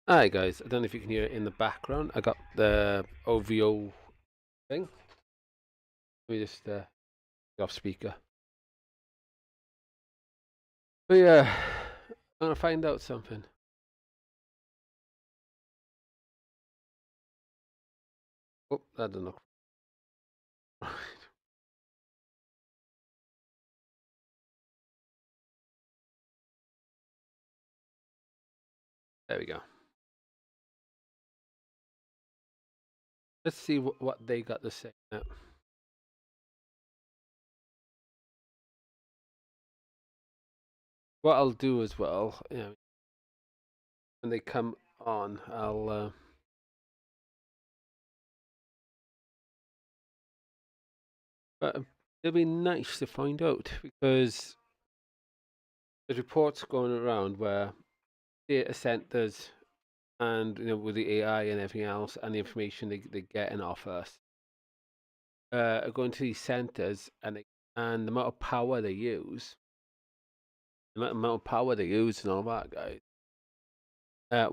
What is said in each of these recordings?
Hi guys, I don't know if you can hear it in the background. I got the OVO thing. Let me just get off speaker. But yeah, I'm gonna find out something. Oh, that doesn't look right. There we go. Let's see what they got to say now. What I'll do as well, when they come on, I'll. But it'll be nice to find out because there's reports going around where data centers and with the AI and everything else and the information they're getting off us are going to these centers and the amount of power they use, the amount of power they use and all that, guys.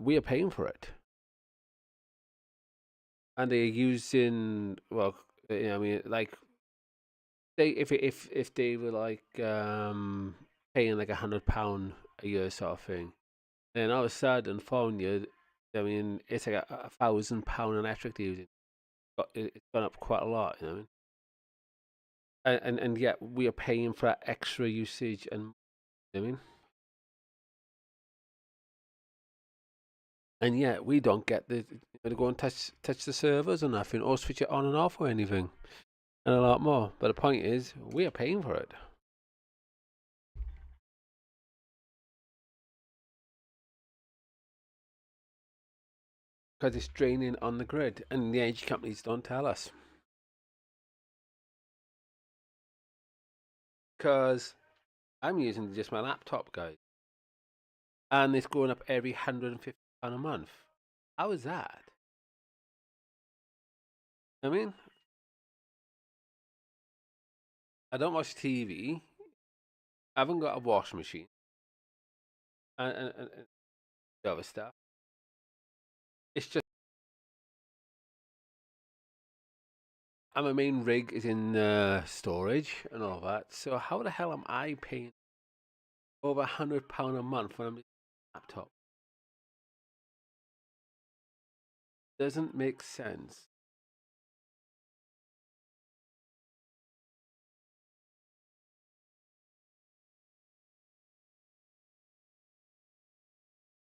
We are paying for it, and they're using I mean, like they if they were like paying like £100 a year sort of thing, then all of a sudden, phone you, I mean, it's like £1,000 electric they're using. But it's gone up quite a lot, you know what I mean? And yet we are paying for that extra usage, and you know what I mean, and yet we don't get to go and touch the servers or nothing, or switch it on and off or anything, and a lot more. But the point is, we are paying for it because it's draining on the grid, and the energy companies don't tell us because I'm using just my laptop, guys, and it's going up every £150 a month. How is that? I mean, I don't watch TV. I haven't got a washing machine and the other stuff. It's just, and my main rig is in storage and all that. So how the hell am I paying over £100 a month when I'm using a laptop? Doesn't make sense.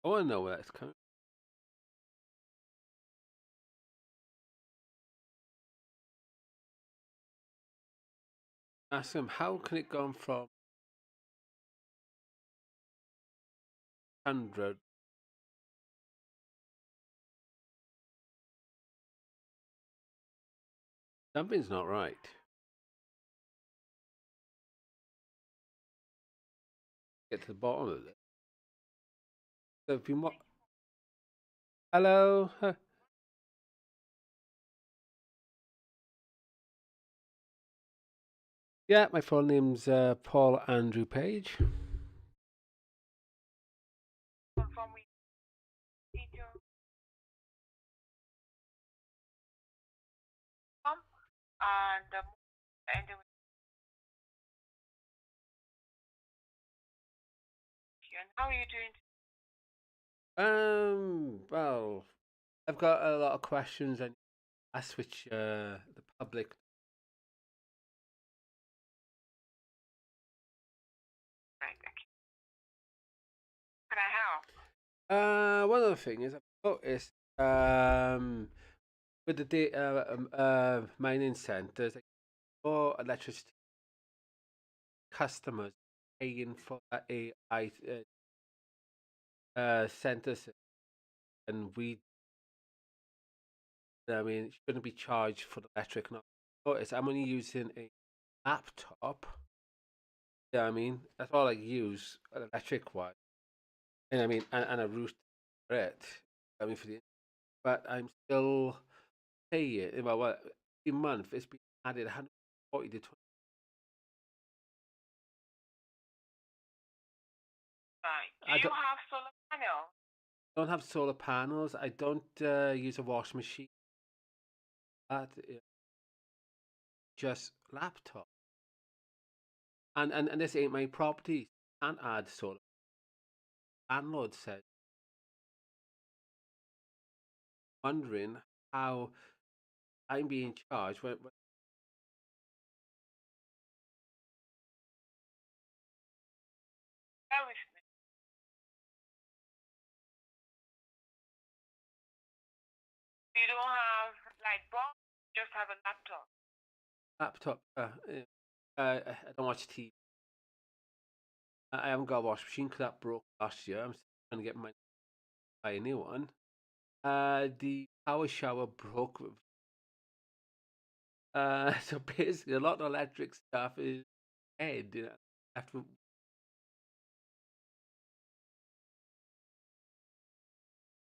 I want to know where that's coming. Ask them how can it go from 100. Something's not right. Get to the bottom of it. So if you hello, yeah, my full name's Paul Andrew Page. Well, I've got a lot of questions and ask which the public. One other thing is I've noticed with the data mining centers, like more electricity customers paying for that AI centers, and we, I mean, shouldn't be charged for the electric. Not notice I'm only using a laptop. Yeah, I mean that's all I use electric wise, and I mean and a router for it. I mean for the, but I'm still paying. Well, every month it's been added 140 to 20. I don't. don't have solar panels. I don't use a washing machine. That just laptop. And this ain't my property. Can't add solar. Landlord said, wondering how I'm being charged when Bear with me. You don't have light bulb, just have a laptop. laptop. I don't watch TV. I haven't got a washing machine because that broke last year. I'm still trying to get my buy a new one. The power shower broke. So basically, a lot of electric stuff is dead. After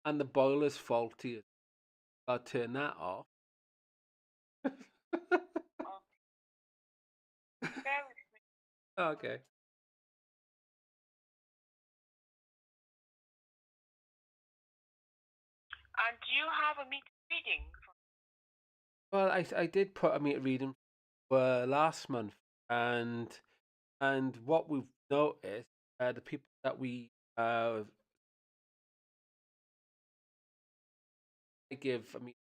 and the boiler's faulty. I'll turn that off. Oh, bear with me. Okay. And do you have a meter reading? Well, I did put a meter reading last month, and what we've noticed, the people that we give a meter,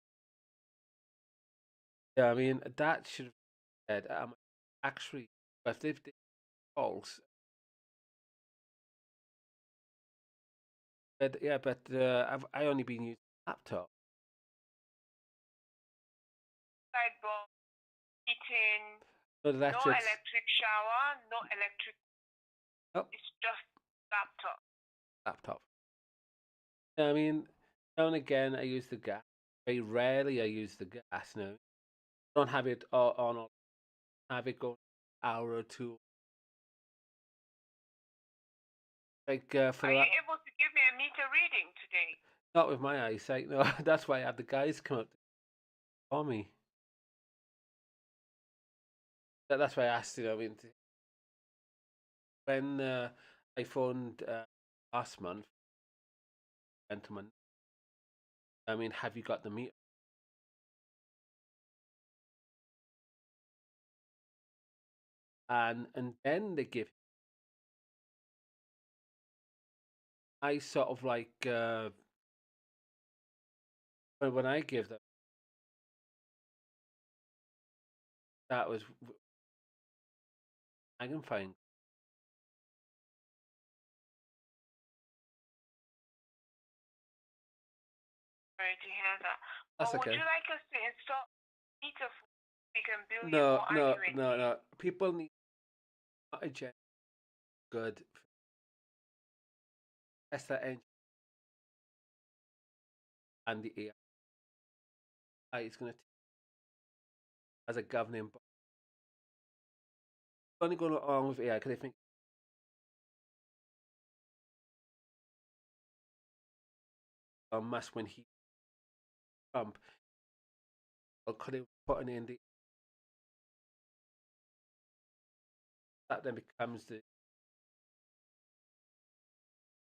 yeah, I mean that should have said actually, but if they've false, but yeah, but I only been using laptop. Light bulb, heating, No no electrics. electric shower, no electric. Oh, It's just laptop. laptop. I mean, now and again I use the gas. Very rarely I use the gas now. Don't have it on. Have it go an hour or two. Like for Are the you able to give me a meter reading today? not with my eyesight. No, that's why I have the guys come up for me. That's why I asked you. I mean, when I phoned last month, gentleman. I mean, have you got the meter? And then they give. I sort of like when I give them, that was I can find. Sorry to hear that. That's Or would okay. you like us to install a meter so we can bill you No, more no, no, accurately? no. People need not a gen good. Test that engine and the AI is going to as a governing. Only going along with AI because I think Musk when he Trump or could have put in the that then becomes the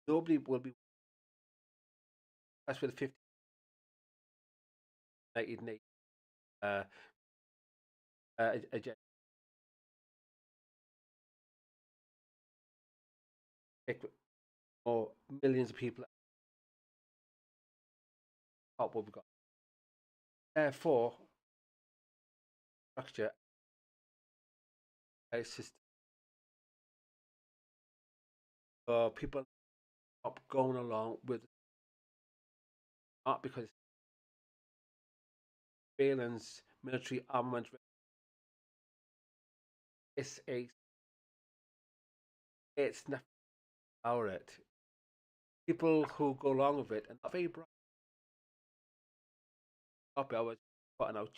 nobody will be that's where the 50 United Nations uh, agenda or millions of people up what we've got. Therefore, structure a system for people up going along with not because surveillance, military armament. It's a it's nothing about it. People who go along with it and not very bright. Up, I was putting out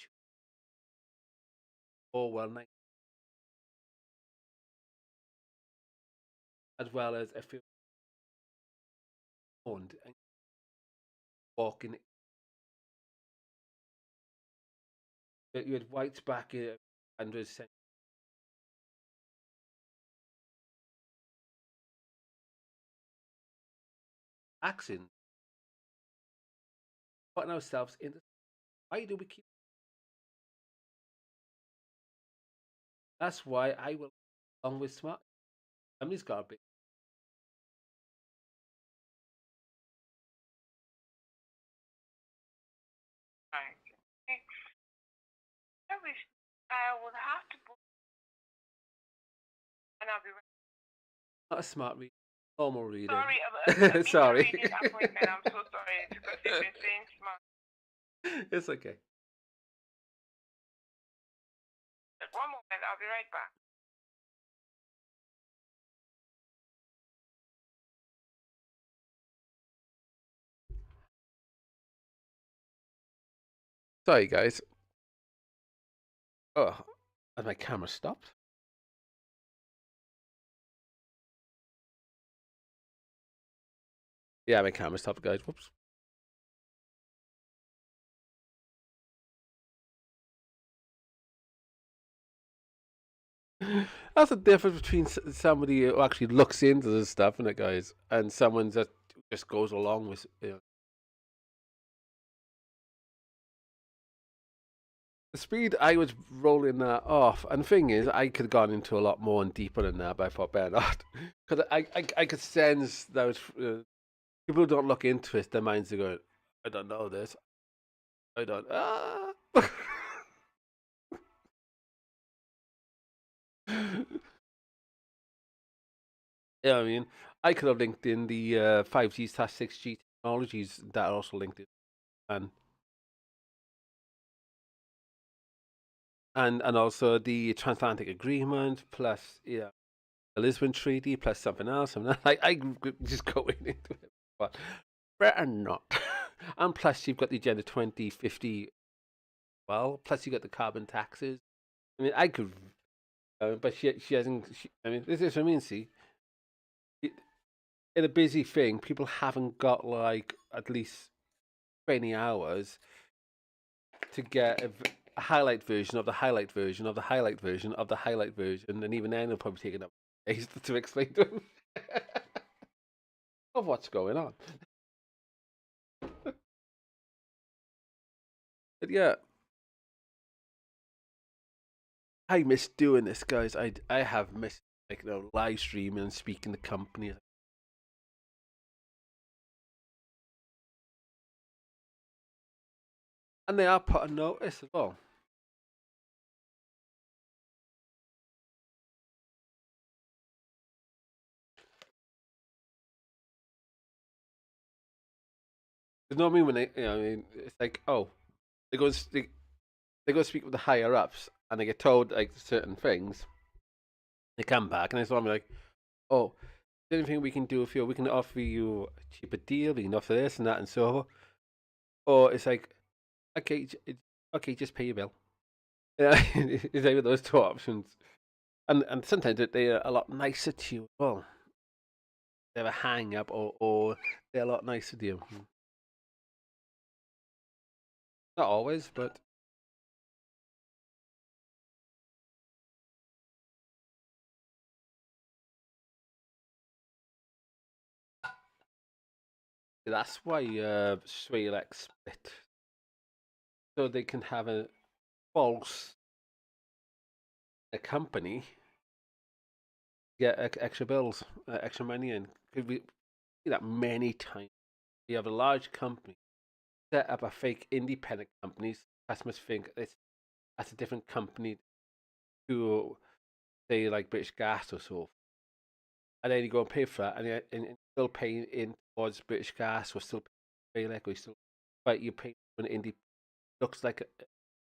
well night as well as a few owned and walking. You had whites back in and was saying accent. putting ourselves in. Why do we keep? That's why I will along with smart. Somebody's got to be. Right. I would have to book, and I'll be right. Not a smart reading, normal reading. Sorry, a Sorry. reading appointment. I'm so sorry because they've been saying smart. It's okay. One moment, I'll be right back. Sorry, guys. Oh, has my camera stopped? Yeah, my camera stopped, guys. Whoops. That's the difference between somebody who actually looks into this stuff, and guys, and someone that just goes along with. The speed I was rolling that off, and the thing is, I could have gone into a lot more and deeper than that, but I thought better not, because I could sense that was, people who don't look into it, their minds are going, I don't know this, I don't. Yeah, I mean, I could have linked in the 5G/6G technologies that are also linked in, and and also the transatlantic agreement plus the Lisbon Treaty plus something else. And I just going into it, but better not. And plus, you've got the Agenda 2050. Well, plus you got the carbon taxes. I mean, I could, but she hasn't. I mean, this is what I mean. See, in a busy thing, people haven't got like at least 20 hours to get a highlight version of the highlight version of the highlight version of the highlight version, and even then, it'll probably take enough days to explain to them of what's going on. But yeah, I miss doing this, guys. I have missed like live streaming and speaking to companies, and they are putting notice as well. You know what I mean? When I mean, it's like, oh, they go and they go speak with the higher ups, and they get told like certain things. They come back, and it's all like, oh, is there anything we can do for you? We can offer you a cheaper deal. We can offer this and that and so on. Or it's like, okay, okay, just pay your bill. Yeah, it's either those two options, and sometimes they are a lot nicer to you as well. They have a hang up, or they're a lot nicer to you. Not always, but that's why Swalex split, so they can have a false a company get extra bills, extra money in. Could we see that many times? You have a large company set up a fake independent companies. Customers think that's a different company to say like British Gas or so, and then you go and pay for that, and still paying in towards British Gas or still pay like or still, but you pay when indie looks like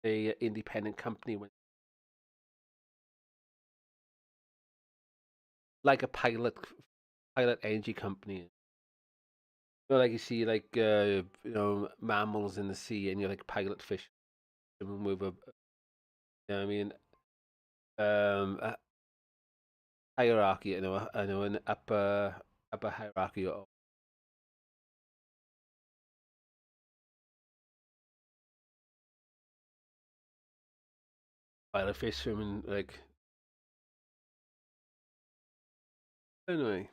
a independent company when like a pilot energy company. Like you see like mammals in the sea, and you're like pilot fish with a I mean a hierarchy, I know an upper hierarchy of pilot fish swimming like anyway.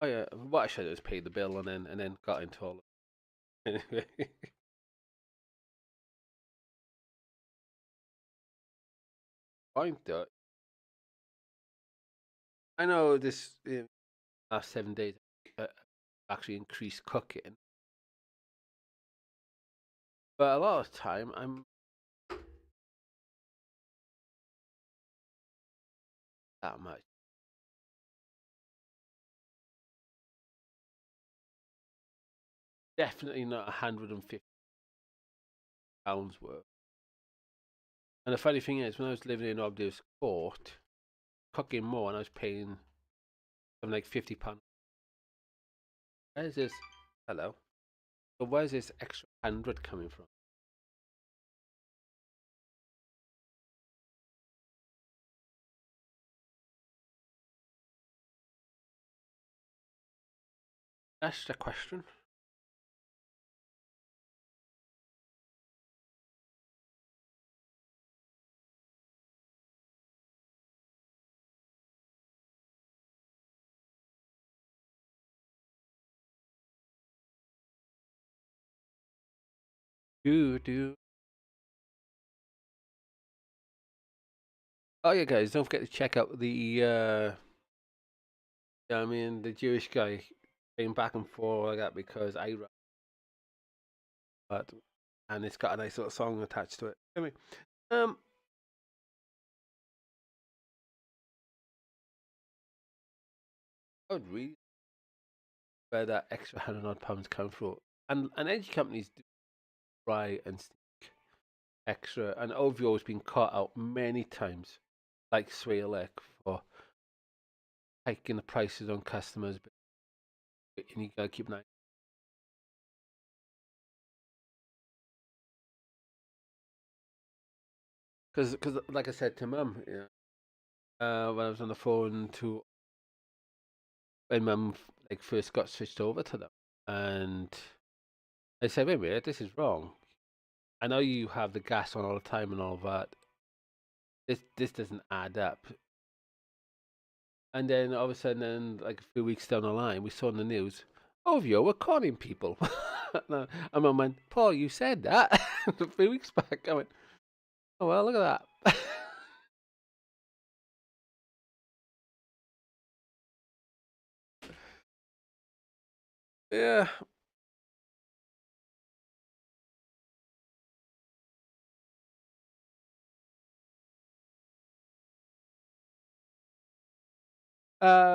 Oh yeah, what I should have is paid the bill and then got into all of it. Anyway. Point though, I know this last 7 days uh, actually increased cooking, but a lot of the time I'm that much. Definitely not £150 worth. And the funny thing is, when I was living in Obdiv's Court, cooking more, and I was paying something like £50. Where's this? Hello. So where's this extra 100 coming from? That's the question. Do. Oh yeah, guys, don't forget to check out the I mean, the Jewish guy came back and forth like that because I wrote it, and it's got a nice little song attached to it. Anyway, um, I would really where that extra £100 come from, and energy companies do try and stick extra, and OVO has been caught out many times, like Swalek for hiking the prices on customers, but and you gotta keep an eye. Because, like I said to Mum, yeah, when I was on the phone to when Mum like first got switched over to them, and I said, "Wait a minute, this is wrong. I know you have the gas on all the time and all that. This doesn't add up." And then all of a sudden, then like a few weeks down the line, we saw in the news, "Oh, yo, we're calling people." And Mum went, "Paul, you said that a few weeks back." I went, "Oh well, look at that." Yeah.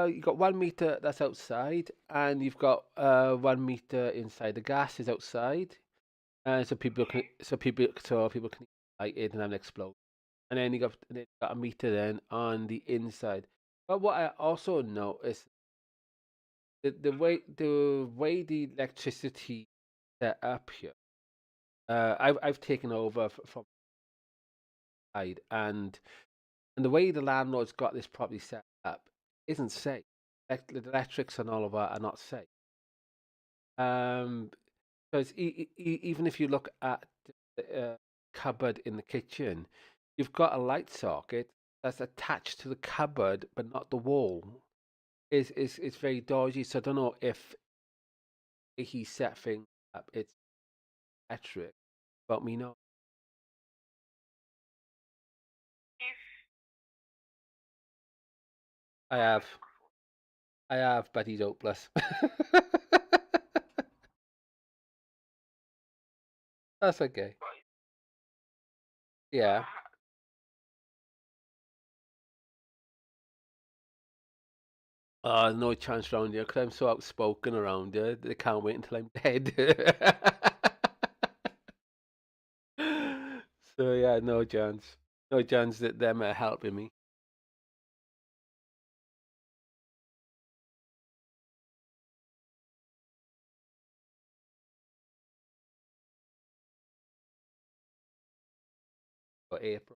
You got 1 meter that's outside, and you've got 1 meter inside. The gas is outside, so people can light it and have an explode. And then you got a meter then on the inside. But what I also noticed the way the electricity set up here. I've taken over from side, and the way the landlord's got this property set up isn't safe. The electrics and all of that are not safe. Um, because even if you look at the cupboard in the kitchen, you've got a light socket that's attached to the cupboard, but not the wall. Is very dodgy. So I don't know if he set things up. It's electric, but me no. If I have, I have, but he's hopeless. That's okay. Yeah. No chance round here because I'm so outspoken around here. They can't wait until I'm dead. So yeah, no chance. No chance that them are helping me. For April.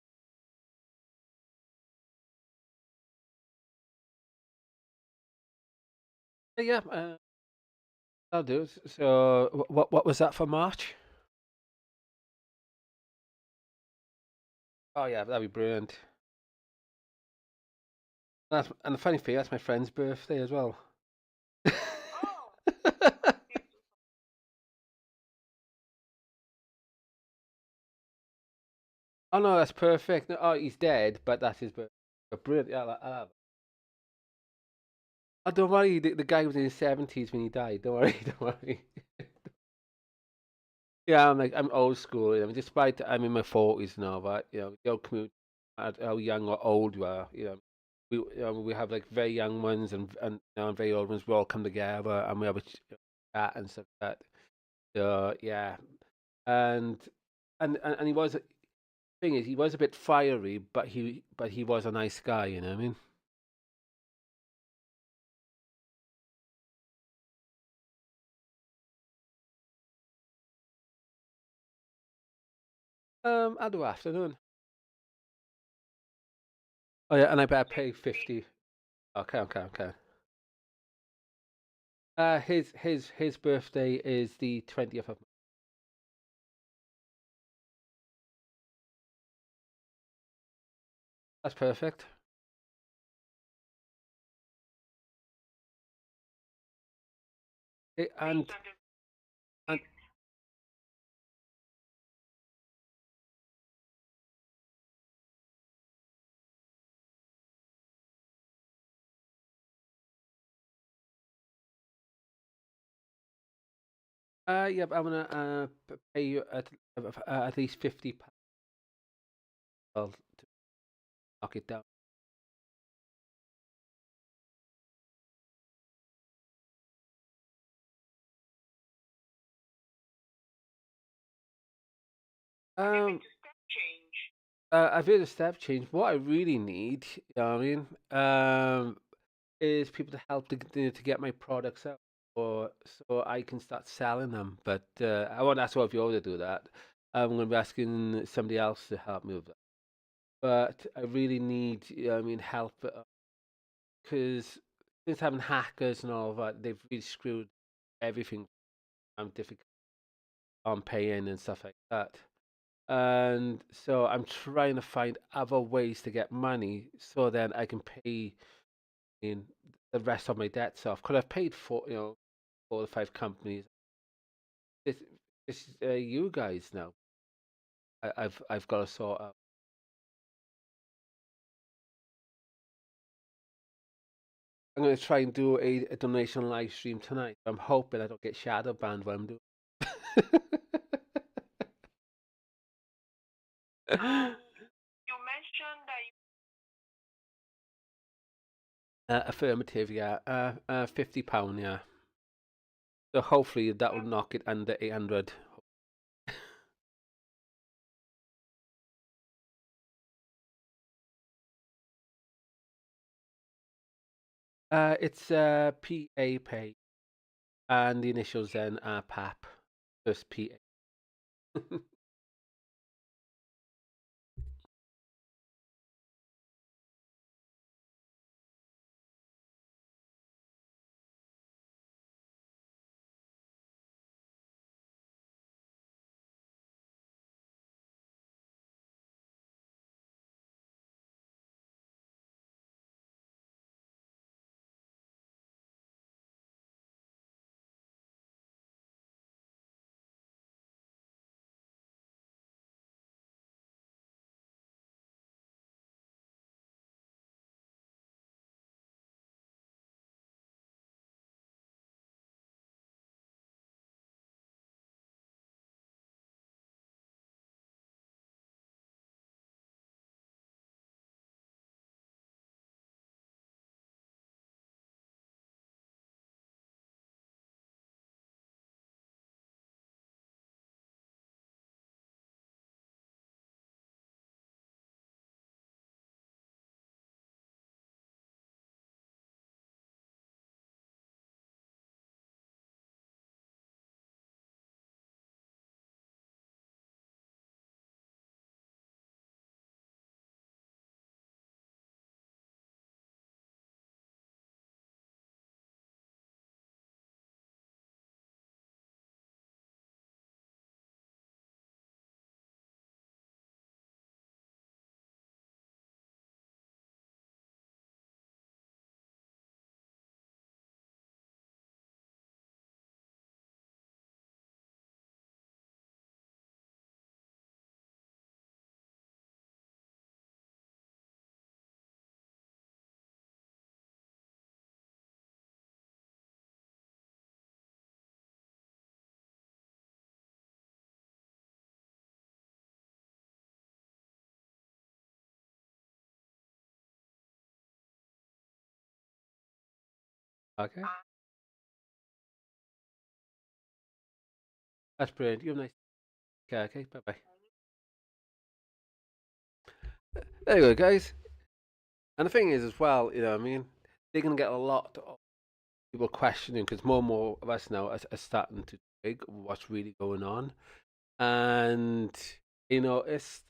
But yeah, I'll do. So what was that for March? Oh yeah, that'd be brilliant. And the funny thing, that's my friend's birthday as well. Oh no, that's perfect. No, oh, he's dead, but that's his birthday. But brilliant. Yeah, I'll have it. Oh, don't worry. The guy was in his 70s when he died. Don't worry. Don't worry. Yeah, I'm old school. Despite I'm in my 40s now, but the old community, how young or old you are, we have like very young ones and very old ones. We all come together and we have a chat and stuff like that. So yeah, and and he was thing is he was a bit fiery, but he was a nice guy. You know what I mean? I'll do afternoon. Oh yeah, and I better pay 50. Okay, okay, okay. His birthday is the 20th of. That's perfect. And Based on the and yeah, but I'm gonna pay you at least £50 to knock it down. have you been Um, to step change? I've heard a step change. What I really need, you know what I mean, is people to help to get my products out, or so I can start selling them. But I won't ask all of you to do that. I'm going to be asking somebody else to help me with that. But I really need, I mean, help because since having hackers and all of that, they've really screwed everything. I'm difficult on paying and stuff like that. And so I'm trying to find other ways to get money so then I can pay in the rest of my debts off. Because I've paid for 4 or 5 companies. It's, it's you guys now. I've got to sort out. I'm going to try and do a donation live stream tonight. I'm hoping I don't get shadow banned while I'm doing. You mentioned that you Affirmative, yeah. £50, yeah. So hopefully that will have knock it under 800. It's PA pay, and the initials then are PAP. Just PA. Okay. That's brilliant. You have a nice. Okay. Bye bye. There you go, guys. And the thing is, as well, you know, what I mean, they're gonna get a lot of people questioning because more and more of us now are starting to dig what's really going on, and you know, it's.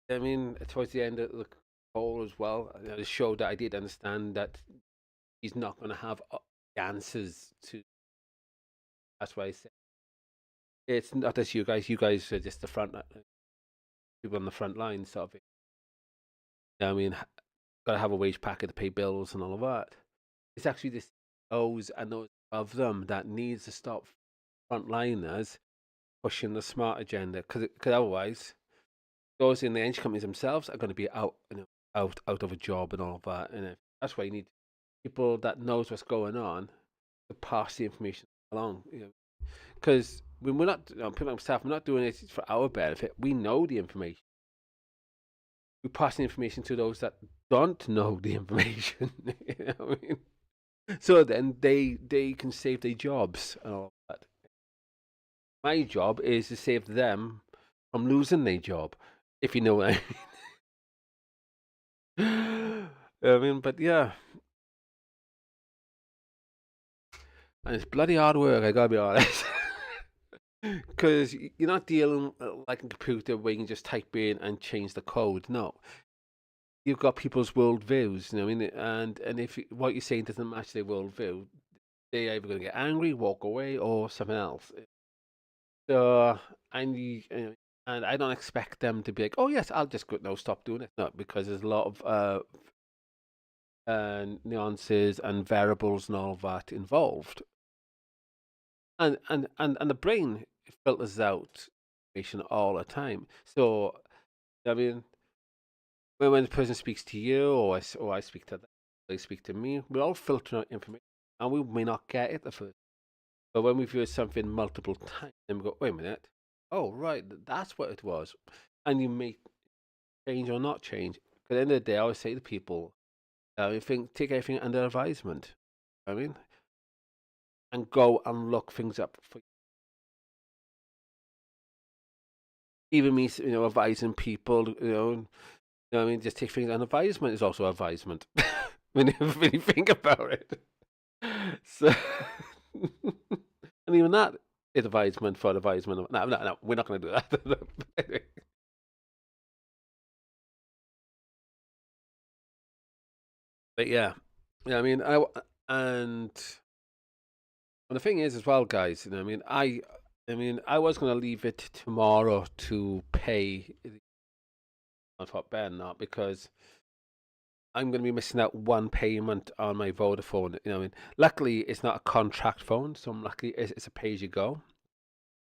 I mean, towards the end of the call as well, you know, it showed that I did understand that he's not going to have the answers to. That's why I said it's not just you guys. You guys are just the front people on the front line, sort of. I mean, got to have a wage packet to pay bills and all of that. It's actually the CEOs and those of them that needs to stop frontliners pushing the smart agenda, because otherwise, those in the energy companies themselves are going to be out, you know, out of a job and all of that. And that's why you need people that knows what's going on to pass the information along. You know, because when we're not, you know, people like myself, we're not doing it for our benefit. We know the information. We pass the information to those that don't know the information. You know what I mean? So then they can save their jobs and all that. My job is to save them from losing their job, if you know what I mean. I mean, but yeah, and it's bloody hard work. I gotta be honest, because you're not dealing like a computer where you can just type in and change the code. No, you've got people's worldviews. You know what I mean? And if what you're saying doesn't match their worldview, they're either going to get angry, walk away, or something else. So, and I don't expect them to be like, oh yes, I'll just go, no, stop doing it. No, because there's a lot of nuances and variables and all of that involved, and the brain filters out information all the time. So, I mean, when the person speaks to you, or I speak to them, they speak to me, we all filter out information, and we may not get it at first. But when we've heard something multiple times, then we go, wait a minute, oh right, that's what it was, and you may change or not change. At the end of the day, I always say to people, I think take everything under advisement. I mean, and go and look things up for even me, you know, advising people, I mean, just take things under advisement is also advisement when you think about it. So, and even that is advisement for advisement. No, we're not going to do that. But yeah, I mean, and the thing is as well, guys. You know, I mean, I was going to leave it tomorrow to pay. I thought better not because I'm going to be missing out one payment on my Vodafone. You know, I mean, luckily it's not a contract phone, so I'm lucky it's a pay as you go.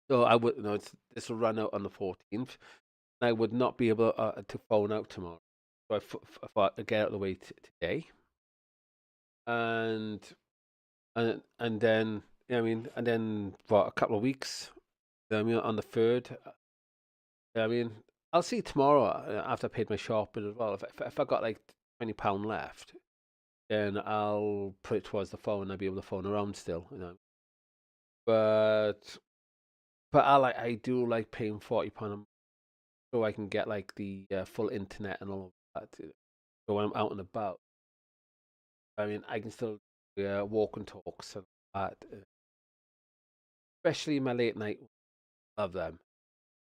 So I would, you know, this will run out on the 14th. I would not be able to phone out tomorrow. So I thought I'd get out of the way today, and and then, I mean, and then for a couple of weeks, I mean, on the 3rd, I mean, I'll see tomorrow after I paid my shopping as well. If I got like £20 left, then I'll put it towards the phone. I'll be able to phone around still, you know. But I do like paying £40 a month so I can get like the full internet and all of that. So when I'm out and about, I mean, I can still walk and talks and all that. Especially my late night, love them.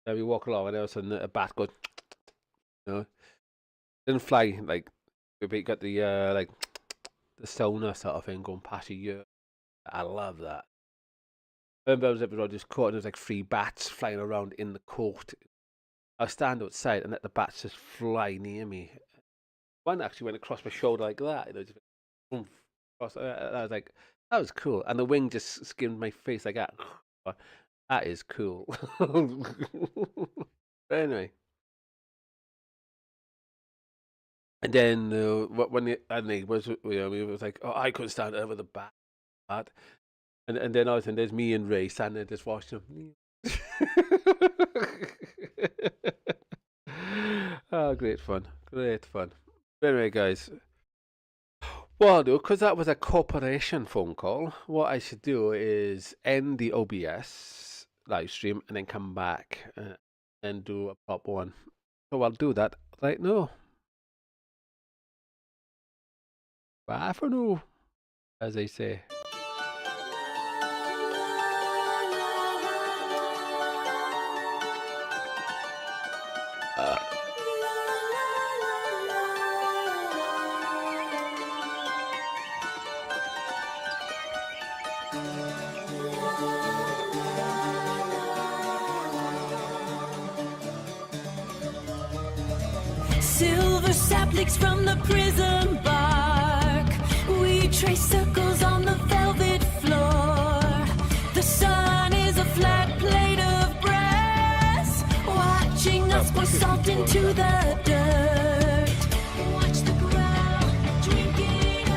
Then we walk along and all of a sudden a bat goes, you know, didn't fly like we got the like the sonar sort of thing going past your ear. I love that. I remember I was episode just caught and there was like 3 bats flying around in the court. I stand outside and let the bats just fly near me. One actually went across my shoulder like that. You know, just boom, across. I was like, that was cool. And the wing just skimmed my face like that. That is cool. But anyway, and then when and it was, you know, it was like, oh, I couldn't stand over the bat. And then all of a sudden there's me and Ray standing there just watching them. Oh, great fun. Great fun. But anyway, guys, Well, no, because that was a corporation phone call. What I should do is end the OBS live stream and then come back and do a proper one. So I'll do that right now. Bye for now, as they say. Silver saplings from the prism bark. We trace circles on the velvet floor. The sun is a flat plate of brass, watching us pour salt into the dirt. Watch the ground drinking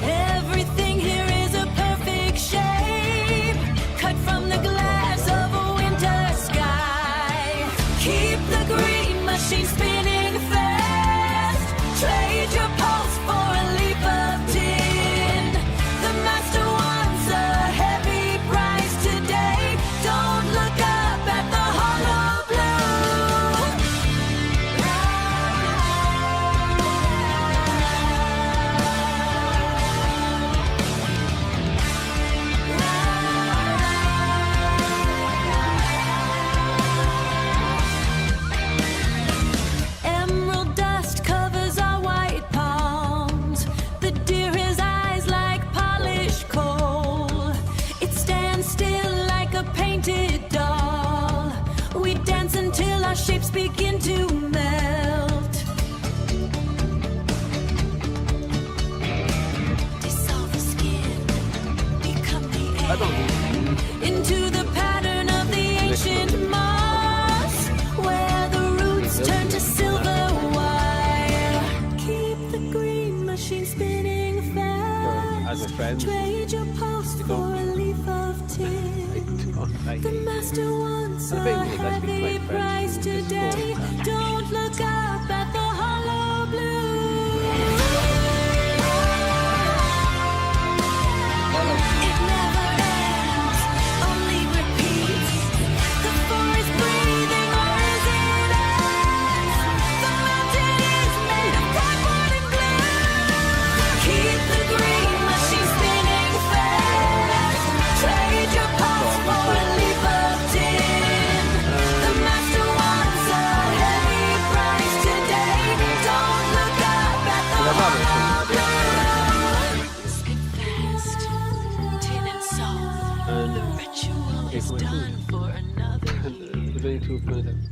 Everything here is a perfect shape, cut from the glass of a winter sky. Keep the green machine spinning fast. Trade your pulse for a leap of tin. The master wants a heavy price today. Don't look up at the hollow Emerald dust covers our white palms. The deer has eyes like polished coal. It stands still like a painted doll. We dance until our shapes begin to melt. Dissolve the skin, become the air. Into the pattern of the ancient moss, where the roots turn to silver wire. Keep the green machine spinning fast. As a friend, Trade your pulse for a leaf of tin. The master wants a heavy price today. Don't look up at the hollow blue. It never ends, only repeats. The forest breathing, or is it us? The mountain is made of cardboard and glue. Keep the green machine spinning fast. Trade your pulse for a leap of tin. The master wants a heavy price today. Don't look up at the hollow blue. Spin fast, tin and salt. and The ritual is my done food. for another And the very two points.